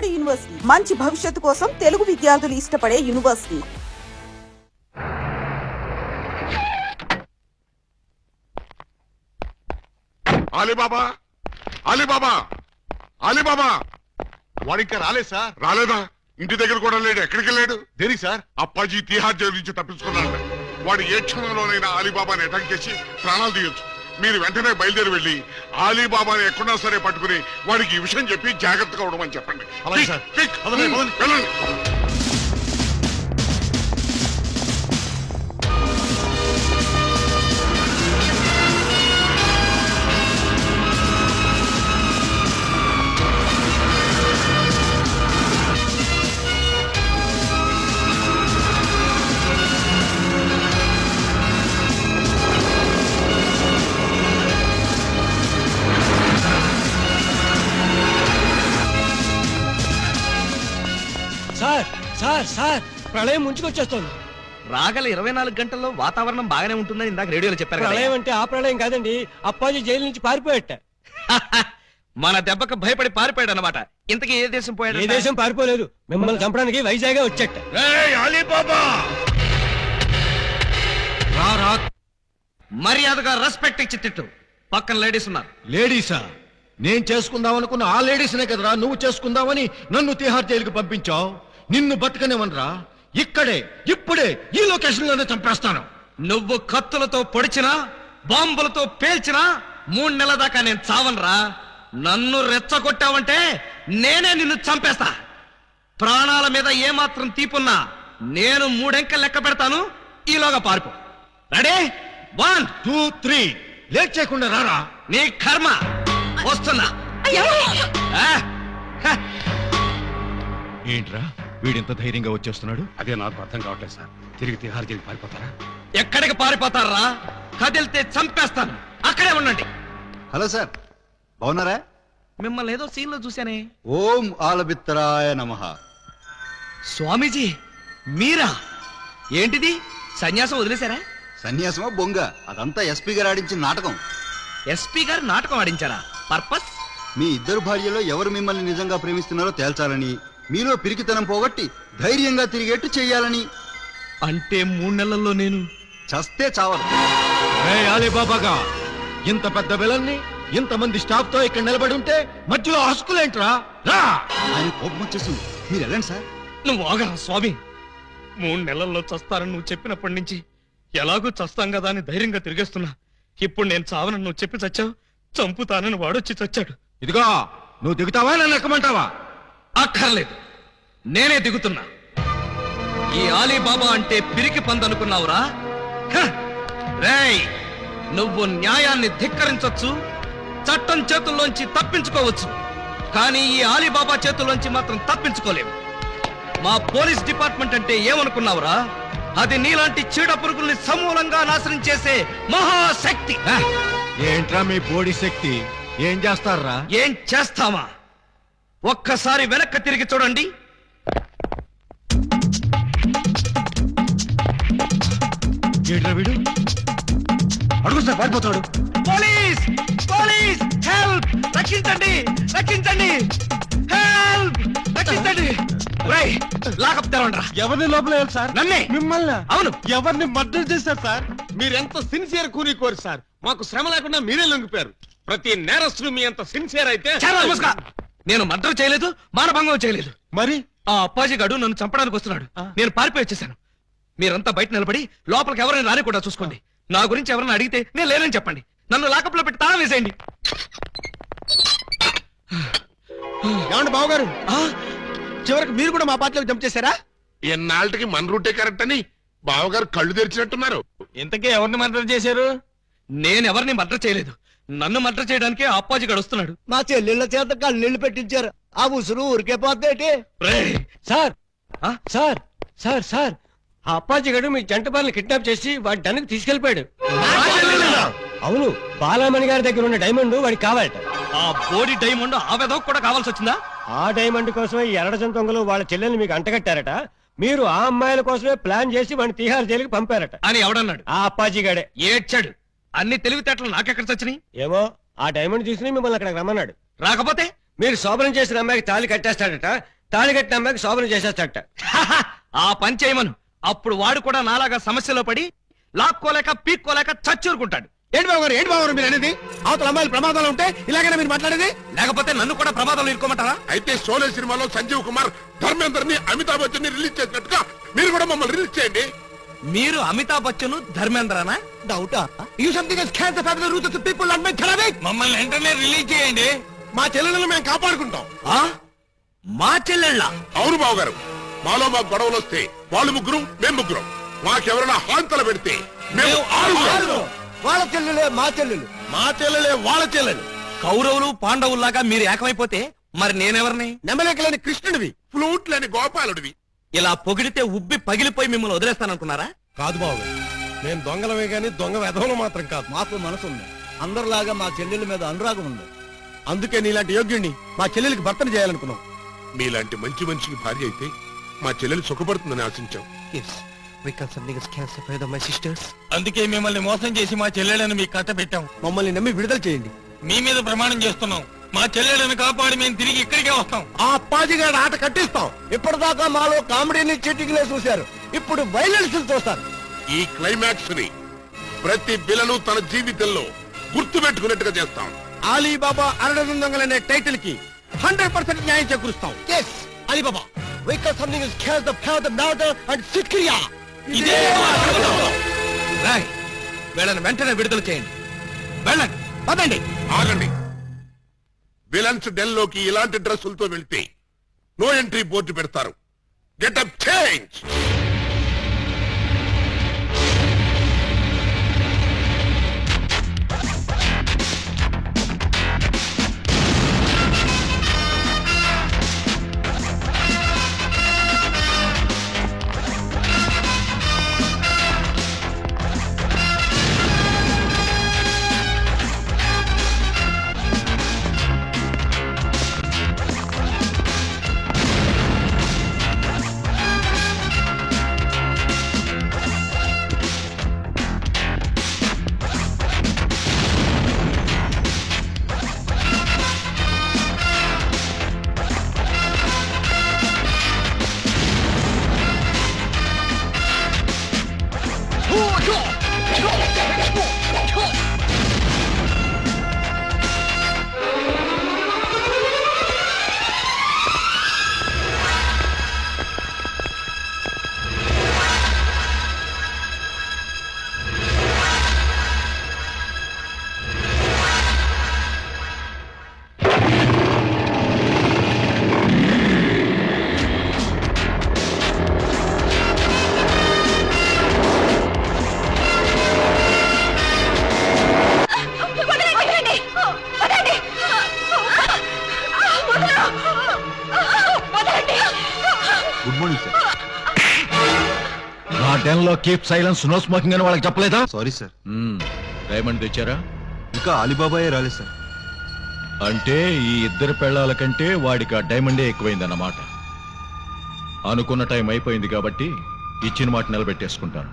Tamil Nadu university మంచి భవిష్యత్తు కోసం తెలుగు విద్యార్థులు ఇష్టపడే యూనివర్సిటీ. అలీబాబా అలీబాబా అలీబాబా వాడు ఇంకా రాలేదు సార్. రాలేదా? ఇంటి దగ్గర కూడా లేడు. ఎక్కడికి వెళ్ళాడు? దేనికి సార్? అప్పాజీ తిహార్ జైలు నుంచి తప్పించుకున్నాడు. వాడు ఏ క్షణంలోనైనా అలీబాబాని అటాక్ చేసి ప్రాణాలు తీయొచ్చు. మీరు వెంటనే బయలుదేరి వెళ్ళి అలీబాబాని ఎక్కడున్నా సరే పట్టుకుని వాడికి ఈ విషయం చెప్పి జాగ్రత్తగా ఉండమని చెప్పండి. అలాగే సార్. వెళ్ళండి. సార్ ప్రళయం ముంచుకొచ్చేస్తోంది. రాగల 24 గంటల్లో వాతావరణం బాగానే ఉంటుందని ఇందాక రేడియోలో చెప్పారు. ప్రళయం అంటే ఆ ప్రళయం కాదండి, అప్పాజీ జైలు నుంచి పారిపోయట. మన దెబ్బకు భయపడి పారిపోయాడు అనమాట. ఇంతకీ ఏ దేశం పోయాడు? ఏ దేశం పారిపోలేదు, మిమ్మల్ని చంపడానికి వైజాగ్ వచ్చేట. మర్యాదగా రెస్పెక్ట్ ఇచ్చి తిట్టు. పక్కన లేడీస్ ఉన్నారు. లేడీసా? నేను చేసుకుందాం అనుకున్న ఆ లేడీస్నే కదరా నువ్వు చేసుకుందామని నన్ను తిహార్ జైలుకి పంపించావు. నిన్ను బతకనివనరా, ఇక్కడే ఇప్పుడే ఈ లొకేషన్ లోనే చంపేస్తాను. నువ్వు కత్తులతో పొడిచినా బాంబులతో పేల్చినా 3 నెలల దాకా నేను చావనరా. నన్ను రెచ్చగొట్టావంటే నేనే నిన్ను చంపేస్తా. ప్రాణాల మీద ఏమాత్రం తీపున్నా నేను 3 అంకెలు లెక్క పెడతాను. ఈలోగా పారిపో. రెడీ? 1 2 3. లేట్ చేయకుండా రారా. నీ కర్మ. వస్తున్నా. ఏంట్రా వీడింత ధైర్యంగా వచ్చేస్తున్నాడు? అదే నాకు అర్థం కావట్లేదు సార్. తిరిగి తిహార్ జైలు పారిపోతారా? ఎక్కడికి పారిపోతారా? కదిలితే చంపేస్తాను. అక్కడే ఉండండి. హలో సార్, బాగున్నారా? మిమ్మల్ని ఏదో సీన్ లో చూశానే. ఓం ఆలబిత్తరాయ నమః. స్వామీజీ మీరా? ఏంటిది, సన్యాసం వదిలేశారా? సన్యాసమా బొంగ, అదంతా ఎస్పీ గారు ఆడించిన నాటకం. ఎస్పీ గారు నాటకం ఆడించారా? పర్పస్? మీ ఇద్దరు భార్యలో ఎవరు మిమ్మల్ని నిజంగా ప్రేమిస్తున్నారో తేల్చాలని, మీలో పిరికితనం పోగొట్టి ధైర్యంగా తిరిగేట్టు చెయ్యాలని. అంటే 3 నెలల్లో నేను చస్తే చావరు. అలీబాబాగా ఇంత పెద్ద విలన్ని ఇంతమంది స్టాఫ్ తో ఇక్కడ నిలబడి ఉంటే మధ్యలో హస్కులేంట్రా? రా. ఆయన కోపం వచ్చేసింది, మీరు వెళ్ళండి సార్. నువ్వు ఆగరా స్వామి. 3 నెలల్లో చస్తారని నువ్వు చెప్పినప్పటి నుంచి ఎలాగూ చస్తాం కదా అని ధైర్యంగా తిరిగేస్తున్నా. ఇప్పుడు నేను చావనని నువ్వు చెప్పి చచ్చావు, చంపుతానని వాడొచ్చి చచ్చాడు. ఇదిగో నువ్వు దిగుతావా నన్ను ఎక్కమంటావా? అక్కర్లేదు, నేనే దిగుతున్నా. ఈ ఆలీబాబా అంటే పిరికి పందనుకున్నావురా? రేయ్, నువ్వు న్యాయాన్ని ధిక్కరించొచ్చు, చట్టం చేతుల్లోంచి తప్పించుకోవచ్చు, కానీ ఈ ఆలీబాబా చేతుల్లోంచి మాత్రం తప్పించుకోలేవు. మా పోలీస్ డిపార్ట్మెంట్ అంటే ఏమనుకున్నావురా? అది నీలాంటి చీడ పురుగుల్ని సమూలంగా నాశనం చేసే మహాశక్తి. ఏంట్రా మీ బోడి శక్తి? ఏం చేస్తారా? ఏం చేస్తామా? ఒక్కసారి వెనక్కి తిరిగి చూడండి. ఏంట్రా వీడు? అడుగు సార్, పారిపోతాడు. Police police, help! రక్షించండి రక్షించండి, హెల్ప్! రక్షించండి. లాకప్ తెరవండి. ఎవరిని లోపల సార్? నన్నే. మిమ్మల్ని? అవును. ఎవరిని మర్డర్ చేశారు సార్? మీరెంత సిన్సియర్ కూని సార్. మాకు శ్రమ లేకుండా మీరే లొంగిపోయారు. ప్రతి నేరస్తుడు మీ అంత సిన్సియర్ అయితే. నేను మర్డర్ చేయలేదు, మానభంగం చేయలేదు. మరి ఆ అప్పాజీ గడు నన్ను చంపడానికి వస్తున్నాడు. నేను పారిపోయి వచ్చేసాను. మీరంతా బయట నిలబడి లోపలికి ఎవరైనా రాని కూడా చూసుకోండి. నా గురించి ఎవరైనా అడిగితే నేను లేనని చెప్పండి. నన్ను లాకప్ లో పెట్టి తాళం వేసేయండి. ఏమండి బావగారు, చివరికి మీరు కూడా మా పార్టీలోకి జంప్ చేశారా? ఎన్నాళ్ళకి మన రూటే కరెక్ట్ అని బావగారు కళ్ళు తెరిచినట్టున్నారు. ఇంతకే ఎవరిని మర్డర్ చేశారు? నేనెవరిని మర్డర్ చేయలేదు. నన్ను మర్డర్ చేయడానికి ఆ అప్పాజీ గడు వస్తున్నాడు. మా చెల్లెళ్ళ చేత కళ్ళీళ్లు పెట్టించారు. ఆ ఉసురు ఊరికే పోతే. సార్ సార్ సార్ సార్ ఆ అప్పాజీ గడు మీ జంట బాలను కిడ్నాప్ చేసి వాడి డన్కి తీసుకెళ్లిపోయాడు. అవును, బాలామణి గారి దగ్గర ఉన్న డైమండ్ వాడికి కావాలట. ఆ బోడి డైమండ్ ఆ వెదవ కూడా కావాల్సి వచ్చిందా? ఆ డైమండ్ కోసమే ఈ ఎర్రజం దొంగలు వాళ్ళ చెల్లెల్ని మీకు అంటగట్టారట. మీరు ఆ అమ్మాయిల కోసమే ప్లాన్ చేసి వాడిని తిహార్ జైలుకి పంపారట అని ఎవడన్నాడు? ఆ అప్పాజీ గడే. ఏడ్చాడు. అన్ని తెలివితేటలు నాకెక్కడ చచ్చినాయి? ఏమో ఆ డైమండ్ తీసుకుని మిమ్మల్ని అక్కడికి రమ్మన్నాడు. రాకపోతే మీరు శోభనం చేసిన అమ్మాయికి తాళి కట్టేస్తాడట. తాళి కట్టిన అమ్మాయికి శోభనం చేసేస్తాట. ఆ పని చేయమను. అప్పుడు వాడు కూడా నాలాగా సమస్యలో పడి లాక్కోలేక పీక్కోలేక చచ్చూరుకుంటాడు. ఏంటి బాబు గారు మీరు అనేది? అవతల అమ్మాయిలు ప్రమాదాలు ఉంటే ఇలాగైనా మీరు మాట్లాడేది? లేకపోతే నన్ను కూడా ప్రమాదంలో ఇరుకోమంటారా? అయితే షోలే సినిమాలో సంజీవ్ కుమార్ ధర్మేందర్ని అమితాబ్ బచ్చన్ ని రిలీజ్ చేసినట్టుగా మీరు కూడా మమ్మల్ని రిలీజ్ చేయండి. మీరు అమితాబ్ బచ్చన్ ధర్మేంద్రనా? డౌటా? మమ్మల్ని వెంటనే రిలీజ్ చేయండి. మా చెల్లెలను మేము కాపాడుకుంటాం. మా చెల్లెళ్ళ? అవును బాబు గారు, మాలో మాకు గొడవలు వస్తే వాళ్ళు ముగ్గురు మేము ముగ్గురం, మాకెవరైనా హాంతలు పెడితే మేము ఆరుగురం. వాళ్ళ చెల్లెలే మా చెల్లెలు, మా చెల్లెలే వాళ్ళ చెల్లెలు. కౌరవులు పాండవుల్లాగా మీరు ఏకమైపోతే మరి నేనెవరిని? నెమలేకలేని కృష్ణుడివి, ఫ్లూట్ లేని గోపాలుడివి. ఇలా పొగిడితే ఉబ్బి పగిలిపోయి మిమ్మల్ని వదిలేస్తాననుకున్నారా? కాదు బాబు గారు, మేము దొంగలమే గాని దొంగ వెధవలు మాత్రం కాదు. మాకు మనసు ఉంది. అందరిలాగా మా చెల్లెల మీద అనురాగం ఉంది. అందుకే నీలాంటి యోగ్యుడిని మా చెల్లెలికి భర్తను చేయాలనుకున్నాం. మీలాంటి మంచి మనిషికి భార్య అయితే మా చెల్లెలు సుఖపడుతుందని ఆశించాం. అందుకే మిమ్మల్ని మోసం చేసి మా చెల్లెలను మీకు కట్ట పెట్టాం. మమ్మల్ని నమ్మి విడుదల చేయండి. మీ మీద ప్రమాణం చేస్తున్నాం. మా చెల్లెలను కాపాడి మేము తిరిగి ఇక్కడికే వస్తాం. ఆ అప్పాజిగాడి ఆట కట్టిస్తాం. ఇప్పటిదాకా మాలో కామెడీని చీటింగ్లే చూశారు, ఇప్పుడు వైలెన్స్ చూస్తారు. ఈ క్లైమాక్స్ ని ప్రతి విలను తన జీవితంలో గుర్తు పెట్టుకున్నట్టుగా చేస్తాం. అలీబాబా అరడజన్ దొంగలనే టైటిల్ కి 100% న్యాయం చేకూరుస్తాం. Yes, Alibaba. Wake up something is kills the power, the murder and Sikriya. ఇదే రాయ్, వీళ్ళని వెంటనే విడుదల చేయండి. వెళ్ళండి, పదండి. ఆగండి. విలన్స్ డెల్ లోకి ఇలాంటి డ్రెస్సులతో వెళ్తే నో ఎంట్రీ బోర్డు పెడతారు. Getup change. Good morning sir. నా డెన్ లో కీప్ సైలెన్స్, నో స్మోకింగ్ అని వాళ్ళకి చెప్పలేదా? Sorry sir. డైమండ్ తెచ్చారా? ఇంకా అలీబాబాయే రాలేదు సార్. అంటే ఈ ఇద్దరు పెళ్ళాల కంటే వాడికి ఆ డైమండే ఎక్కువైందన్నమాట. అనుకున్న టైం అయిపోయింది కాబట్టి ఇచ్చిన మాట నిలబెట్టేసుకుంటాను.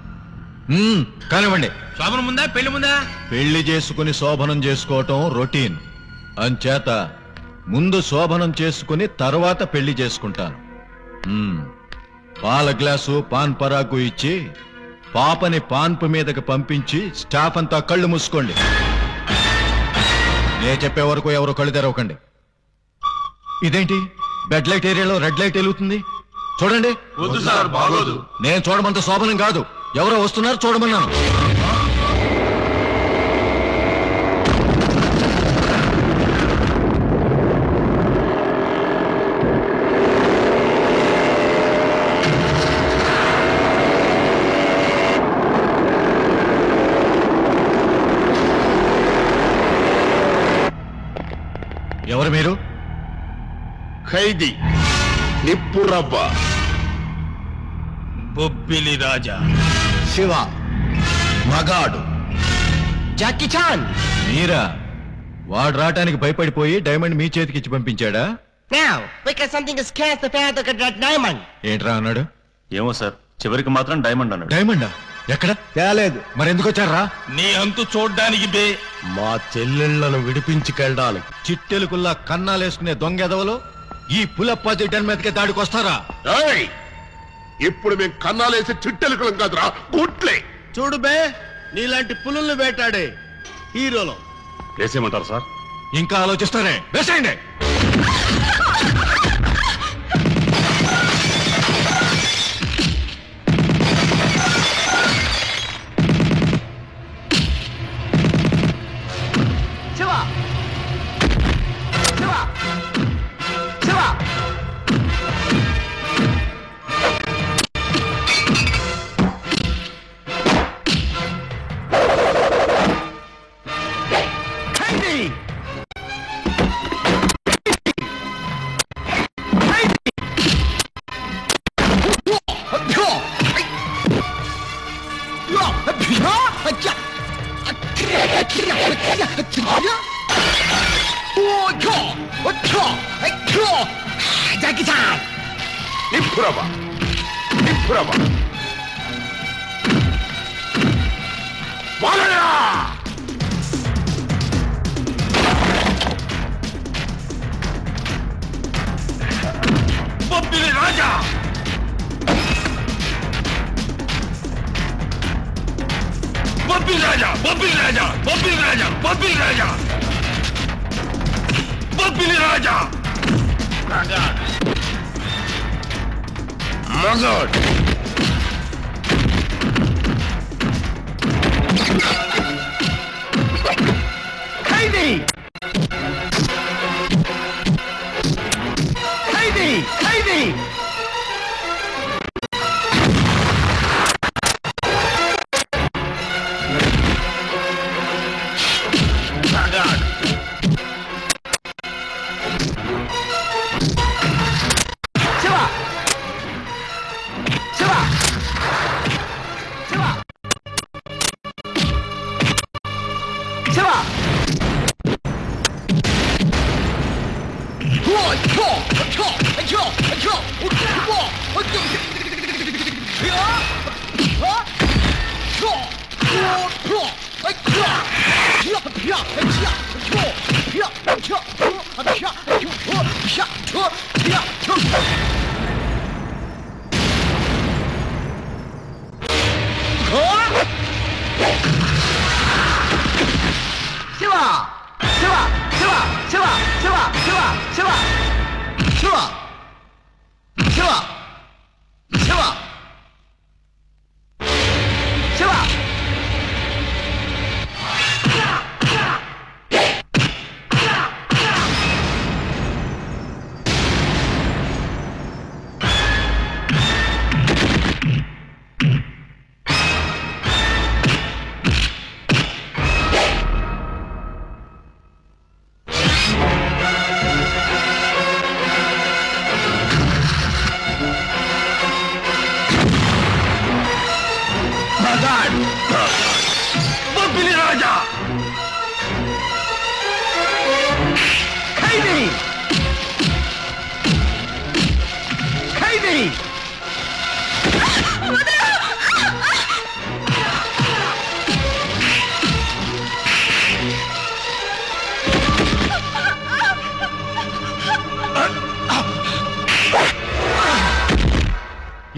కానివ్వండి. శోభనం ముందా పెళ్లి ముందా? పెళ్లి చేసుకుని శోభనం చేసుకోవటం రొటీన్. అంచేత ముందు శోభనం చేసుకుని తర్వాత పెళ్లి చేసుకుంటాను. పాల గ్లాసు పాన్ పరాకు ఇచ్చి పాపని పాన్పు మీదకి పంపించి స్టాఫ్ అంతా కళ్ళు మూసుకోండి. నే చెప్పే వరకు ఎవరు కళ్ళు తెరవకండి. ఇదేంటి బెడ్ లైట్ ఏరియాలో రెడ్ లైట్ వెలుగుతుంది? చూడండి. వద్దు సార్, బాగోదు. నేను చూడమంత శోభనం కాదు, ఎవరో వస్తున్నారు చూడమన్నాను. ఎవరు మీరు? ఖైదీ నిప్పురవ్వ. బొబ్బిలి రాజా. శివ మగాడు. Jackie Chan. మీరా? వాడు రావటానికి భయపడిపోయి డైమండ్ మీ చేతికి ఇచ్చి పంపించాడా? Now, because something is cast the path of that diamond. ఏంట్రా అన్నాడు? ఏమో సార్, చివరికి మాత్రం డైమండ్ అన్నాడు. డైమండా? ఎక్కడ? తేలేదు. మరి ఎందుకు వచ్చారా? నీ అంతు చూడ్డానికి బే. మా చెల్లెళ్లను విడిపించుకెళ్ళడానికి. చిట్టెలుకుల్లా కన్నాలేసుకునే దొంగెదవలు ఈ పులప్పాది డన్ మీదకి దాడికి వస్తారా? ఇప్పుడు మేము కన్నాలేసి చిట్టెలుకలం కాదురా, గుట్లే. చూడు బే, నీలాంటి పులుల్ని వేటాడే హీరోలో వేసేయమంటారు సార్? ఇంకా ఆలోచిస్తారే, వేసేయండి.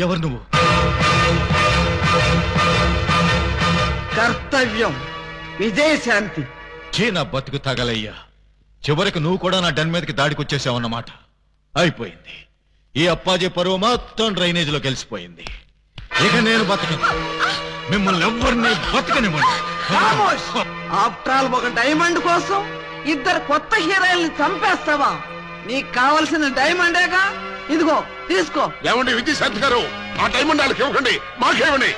ఎవరు నువ్వు? కర్తవ్యం, విజయశాంతి. నా బతుకు తగలయ్యా. చివరికి నువ్వు కూడా నా డన్ మీదకి దాడికి వచ్చేసావన్నమాట. అయిపోయింది. ఈ అప్పాజీ పరువు మొత్తం డ్రైనేజ్ లో కలిసిపోయింది. ఇక నేను బతకను. మిమ్మల్ని ఎవ్వరిని బతకనివ్వండి. ఆఫ్టర్ ఆల్ ఒక డైమండ్ కోసం ఇద్దరు కొత్త హీరోయిల్ని చంపేస్తావా? నీకు కావలసిన డైమండేగా, ఇదిగో తీసుకో. ఏమండి విజయశాంతి గారు, ఆ డైమండ్ వాళ్ళకి ఇవ్వకండి, మాకేమండి.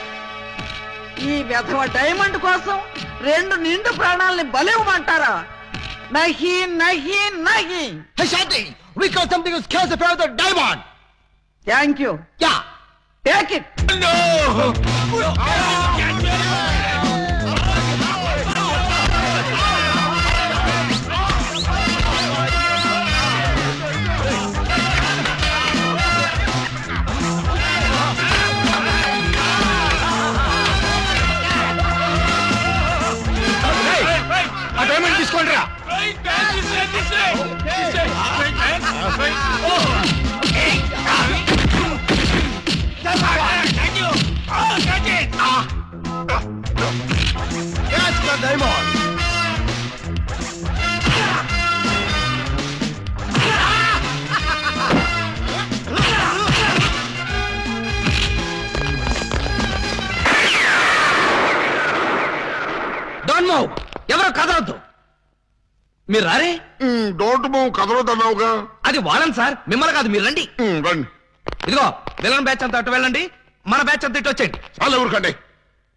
ఈ వెధవ డైమండ్ కోసం 2 నిండు ప్రాణాలని బలివ్వమంటారా? నహి నహి నహి. Hey Shanti, we got something to scare the the diamond. Thank you. Yeah. Take it. No. తీసుకోండి రా. మీరు రారే డోంట్ మూవ్ కదలొద్దన్నావుగా. అది వాళ్ళని సార్, మిమ్మల్ని కాదు, మీరు రండి. రండి. ఇదిగో విలన్ బ్యాచ్ అంతా అటు వెళ్ళండి, మన బ్యాచ్ అంతా ఇటు వచ్చేయండి. చాలా ఊరుకండి.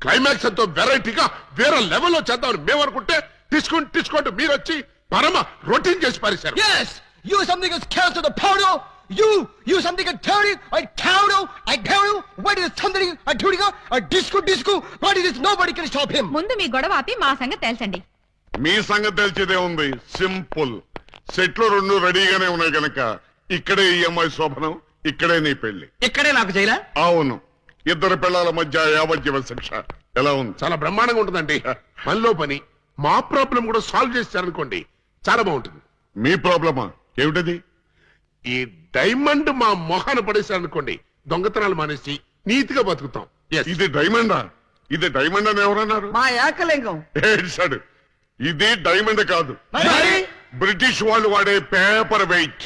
క్లైమాక్స్ ఎంతో వెరైటీగా వేరే లెవెల్లో చేద్దామని మేము అనుకుంటే తీసుకుంటూ మీరు వచ్చి పరమ రొటీన్ చేసి పారేశారు. Yes, you something is chaos to the powder. You something a dirty, I cow, what is something a dirty, a disco, what is this? Nobody can stop him. ముందు మీ గొడవ ఆపి మా సంగతి తేల్చండి. మీ సంగతి తెలిసేదే ఉంది. సింపుల్. సెట్లు రెండు రెడీగానే ఉన్నాయి కనుక ఇక్కడే ఈ అమ్మాయి శోభనం, ఇక్కడే నీ పెళ్లి. ఇక్కడే నాకు చేయరా? అవును. ఇద్దరు పిల్లల మధ్య యావజ్జీవ శిక్ష. ఎలా ఉంది? చాలా బ్రహ్మాండంగా ఉంటుందండి. పనిలో పని మా ప్రాబ్లం కూడా సాల్వ్ చేశారనుకోండి, చాలా బాగుంటుంది. మీ ప్రాబ్లమా ఏమిటది? ఈ డైమండ్ మా మొహాన పడేశారనుకోండి, దొంగతనాలు మానేసి నీతిగా బతుకుతాం. Yes. ఇది డైమండా? ఇది డైమండ్ అని ఎవరన్నారు? మా ఏకలింగం. ఏడ్చాడు. ఇది డైమండ్ కాదు, బ్రిటిష్ వాళ్ళు వాడే పేపర్ వెయిట్.